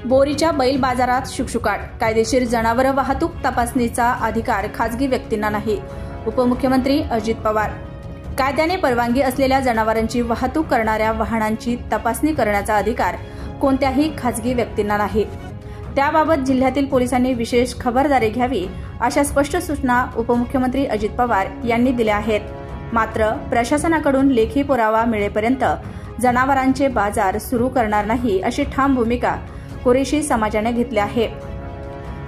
बोरीच्या बैल बाजारात शुकशुकाट, कायदेशीर जनावर वाहतूक तपासणीचा अधिकार खासगी व्यक्तींना नाही. उपमुख्यमंत्री अजित पवार. कायद्याने परवानगी असलेल्या जनावरांची वाहतूक करणाऱ्या वाहनांची तपासणी करण्याचा अधिकार कोणत्याही खासगी व्यक्तींना नाही. त्याबाबत जिल्ह्यातील पोलिसांनी विशेष खबरदारी घ्यावी अशा स्पष्ट सूचना उपमुख्यमंत्री अजित पवार यांनी दिल्या आहेत. मात्र प्रशासनाकडून लेखी पुरावा मिळेपर्यंत जनावरांचे बाजार सुरू करणार नाही अशी ठाम भूमिका कुरेशी समाजाने घेतली आहे.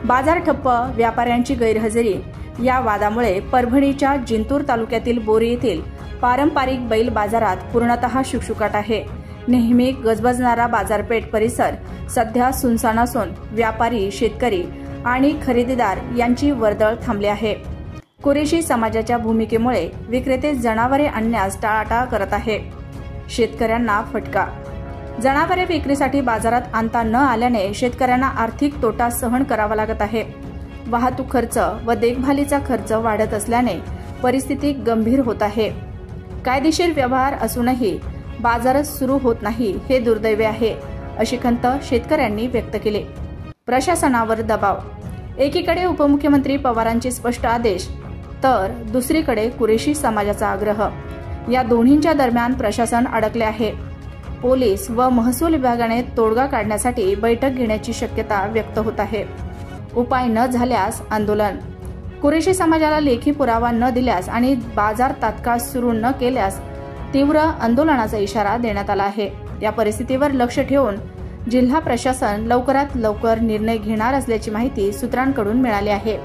बाजार ठप्प, व्यापाऱ्यांची गैरहजेरी या वादामुळे परभणीच्या जिंतूर तालुक्यातील बोरी येथील पारंपरिक बैल बाजारात पूर्णतः शुकशुकाट आहे. नेहमी गजबजणारा बाजारपेठ परिसर सध्या सुनसान असून व्यापारी, शेतकरी आणि खरेदीदार यांची वर्दळ थांबली आहे. कुरेशी समाजाच्या भूमिकेमुळे विक्रेते जनावरे आणण्यास टाळाटाळ करत आहे. शेतकऱ्यांना फटका. जनावरे विक्रीसाठी बाजारात आणता न आल्याने शेतकऱ्यांना आर्थिक तोटा सहन करावा लागत आहे. वाहतूक खर्च व देखभालीचा खर्च वाढत असल्याने परिस्थिती गंभीर होत आहे. कायदेशीर व्यवहार असूनही बाजार सुरू होत नाही हे दुर्दैवी आहे, अशी खंत शेतकऱ्यांनी व्यक्त केली. प्रशासनावर दबाव. एकीकडे उपमुख्यमंत्री पवारांचे स्पष्ट आदेश तर दुसरीकडे कुरेशी समाजाचा आग्रह. या दोन्हींच्या दरम्यान प्रशासन अडकले आहे. पोलीस व महसूल विभागाने तोडगा काढण्यासाठी बैठक घेण्याची शक्यता व्यक्त होत आहे. उपाय न झाल्यास आंदोलन. कुरेशी समाजाला लेखी पुरावा न दिल्यास आणि बाजार तात्काळ सुरू न केल्यास तीव्र आंदोलनाचा इशारा देण्यात आला आहे. या परिस्थितीवर लक्ष ठेवून जिल्हा प्रशासन लवकरात लवकर निर्णय घेणार असल्याची माहिती सूत्रांकडून मिळाली आहे.